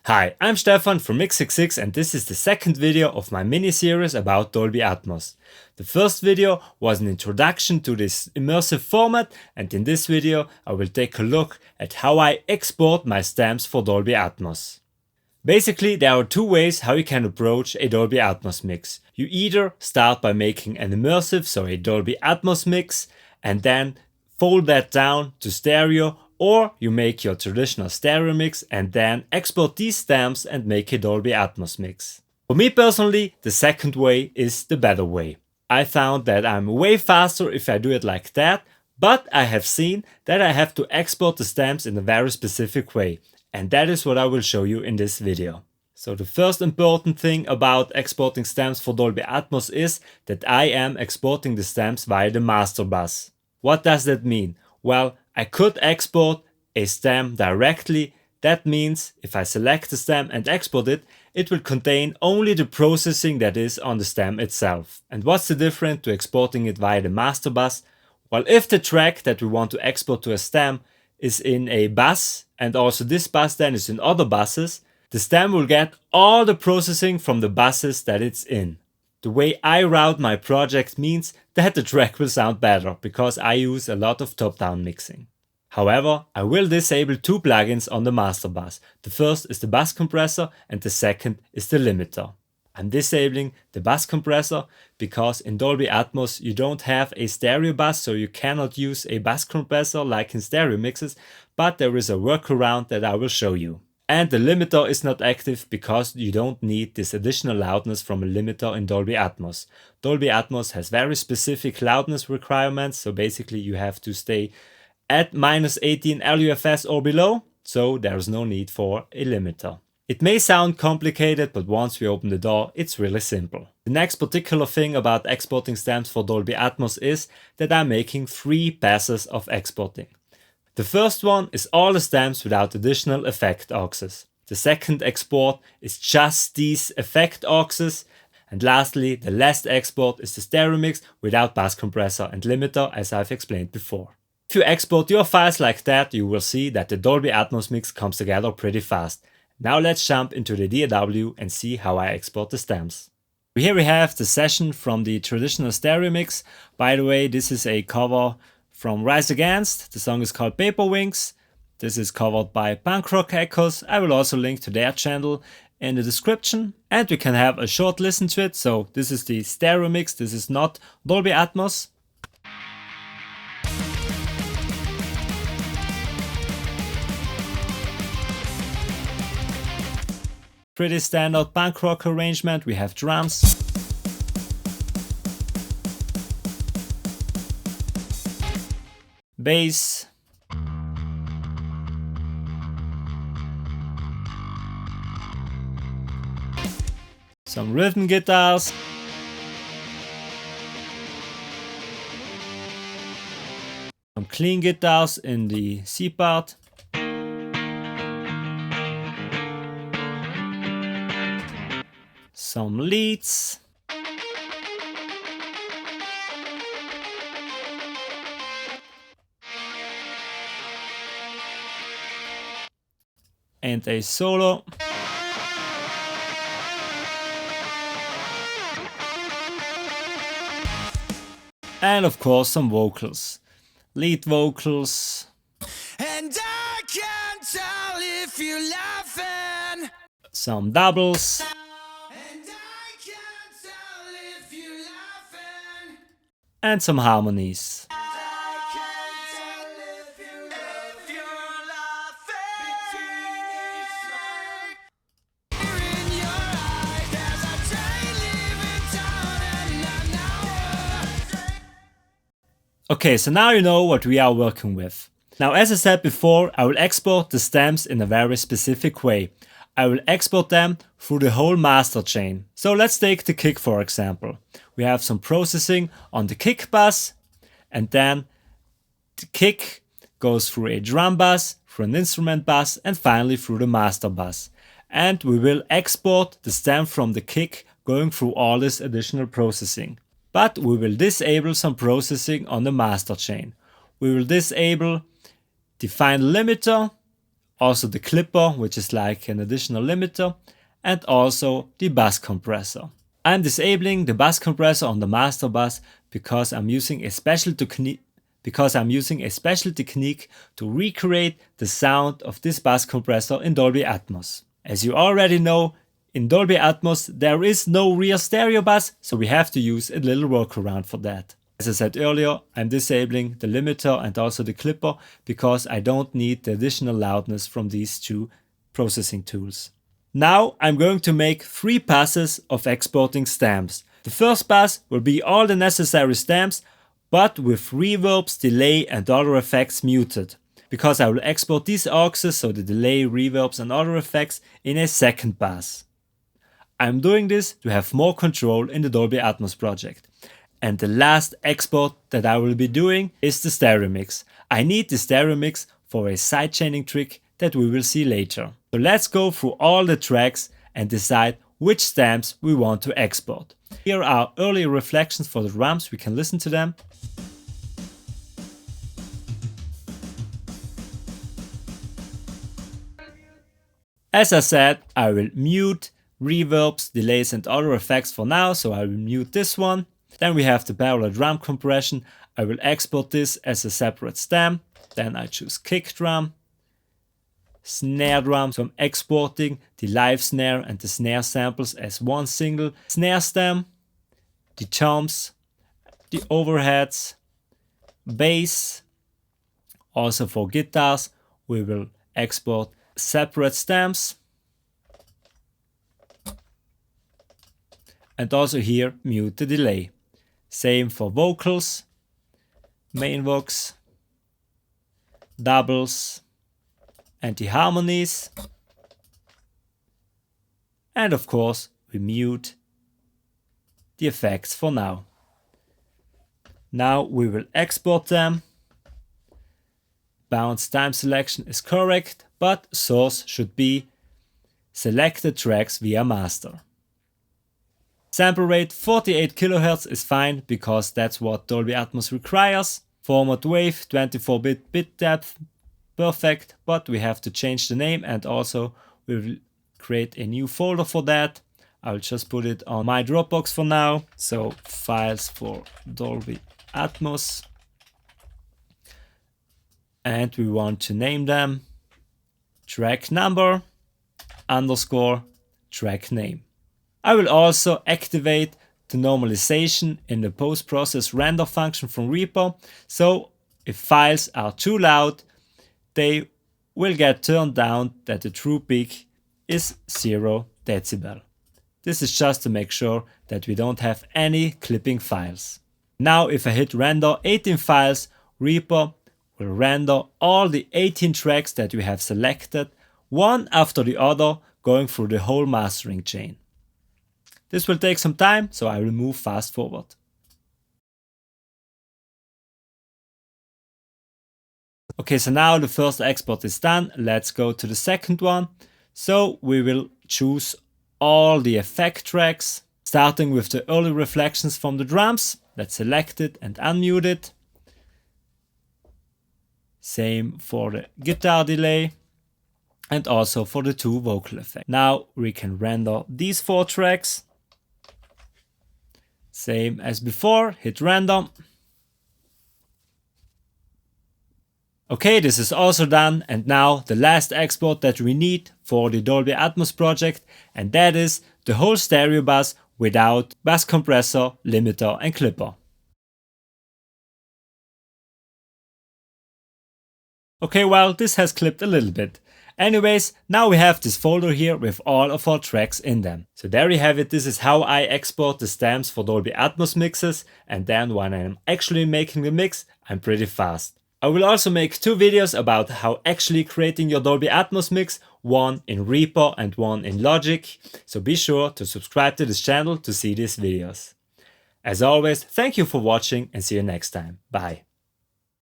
Hi, I'm Stefan from Mix66 and this is the second video of my mini-series about Dolby Atmos. The first video was an introduction to this immersive format, and in this video I will take a look at how I export my stems for Dolby Atmos. Basically, there are two ways how you can approach a Dolby Atmos mix. You either start by making an immersive, so a Dolby Atmos mix, and then fold that down to stereo, or you make your traditional stereo mix and then export these stems and make a Dolby Atmos mix. For me personally, the second way is the better way. I found that I'm way faster if I do it like that, but I have seen that I have to export the stems in a very specific way, and that is what I will show you in this video. So the first important thing about exporting stems for Dolby Atmos is that I am exporting the stems via the master bus. What does that mean? Well, I could export a stem directly. That means if I select the stem and export it, it will contain only the processing that is on the stem itself. And what's the difference to exporting it via the master bus? Well, if the track that we want to export to a stem is in a bus, and also this bus then is in other buses, the stem will get all the processing from the buses that it's in. The way I route my project means that the track will sound better, because I use a lot of top-down mixing. However, I will disable two plugins on the master bus. The first is the bus compressor and the second is the limiter. I'm disabling the bus compressor because in Dolby Atmos you don't have a stereo bus, so you cannot use a bus compressor like in stereo mixes, but there is a workaround that I will show you. And the limiter is not active because you don't need this additional loudness from a limiter in Dolby Atmos. Dolby Atmos has very specific loudness requirements, so basically you have to stay at -18 LUFS or below, so there is no need for a limiter. It may sound complicated, but once we open the door, it's really simple. The next particular thing about exporting stems for Dolby Atmos is that I'm making 3 passes of exporting. The first one is all the stems without additional effect auxes. The second export is just these effect auxes. And lastly, the last export is the stereo mix without bus compressor and limiter, as I've explained before. If you export your files like that, you will see that the Dolby Atmos mix comes together pretty fast. Now let's jump into the DAW and see how I export the stems. Here we have the session from the traditional stereo mix. By the way, this is a cover from Rise Against. The song is called Paper Wings. This is covered by Punk Rock Echoes. I will also link to their channel in the description, and we can have a short listen to it. So this is the stereo mix. This is not Dolby Atmos. Pretty standard punk rock arrangement. We have drums, bass, some rhythm guitars, some clean guitars in the C part, some leads, and a solo. And of course some vocals, lead vocals. And I can't tell if you're laughing. Some doubles. And some harmonies. Okay, so now you know what we are working with. Now, as I said before, I will export the stems in a very specific way. I will export them through the whole master chain. So let's take the kick for example. We have some processing on the kick bus, and then the kick goes through a drum bus, through an instrument bus, and finally through the master bus. And we will export the stem from the kick going through all this additional processing. But we will disable some processing on the master chain. We will disable the final limiter also the clipper, which is like an additional limiter, and also the bus compressor. I'm disabling the bus compressor on the master bus because I'm using a special technique to recreate the sound of this bus compressor in Dolby Atmos. As you already know, in Dolby Atmos there is no rear stereo bus, so we have to use a little workaround for that. As I said earlier, I'm disabling the limiter and also the clipper because I don't need the additional loudness from these two processing tools. Now I'm going to make 3 passes of exporting stems. The first pass will be all the necessary stems, but with reverbs, delay and other effects muted, because I will export these auxes, so the delay, reverbs and other effects, in a second pass. I'm doing this to have more control in the Dolby Atmos project. And the last export that I will be doing is the stereo mix. I need the stereo mix for a sidechaining trick that we will see later. So let's go through all the tracks and decide which stems we want to export. Here are early reflections for the drums, we can listen to them. As I said, I will mute reverbs, delays and other effects for now, so I will mute this one. Then we have the parallel drum compression. I will export this as a separate stem. Then I choose kick drum, snare drum. So I'm exporting the live snare and the snare samples as one single snare stem, the toms, the overheads, bass. Also for guitars, we will export separate stems. And also here mute the delay. Same for vocals, main vox, doubles, and the harmonies. And of course we mute the effects for now. Now we will export them. Bounce time selection is correct, but source should be selected tracks via master. Sample rate 48 kHz is fine because that's what Dolby Atmos requires. Format wave 24-bit bit depth, perfect, but we have to change the name and also we will create a new folder for that. I'll just put it on my Dropbox for now. So files for Dolby Atmos. And we want to name them track number _ track name. I will also activate the normalization in the post-process render function from Reaper, so if files are too loud, they will get turned down that the true peak is 0 decibel. This is just to make sure that we don't have any clipping files. Now if I hit render 18 files, Reaper will render all the 18 tracks that we have selected, one after the other, going through the whole mastering chain. This will take some time, so I will move fast forward. Okay, so now the first export is done. Let's go to the second one. So we will choose all the effect tracks, starting with the early reflections from the drums. Let's select it and unmute it. Same for the guitar delay and also for the 2 vocal effects. Now we can render these 4 tracks. Same as before, hit render. Okay, this is also done, and now the last export that we need for the Dolby Atmos project, and that is the whole stereo bus without bus compressor, limiter and clipper. Okay, well, this has clipped a little bit. Anyways, now we have this folder here with all of our tracks in them. So there you have it. This is how I export the stems for Dolby Atmos mixes, and then when I'm actually making the mix, I'm pretty fast. I will also make 2 videos about how actually creating your Dolby Atmos mix, one in Reaper and one in Logic. So be sure to subscribe to this channel to see these videos. As always, thank you for watching and see you next time. Bye.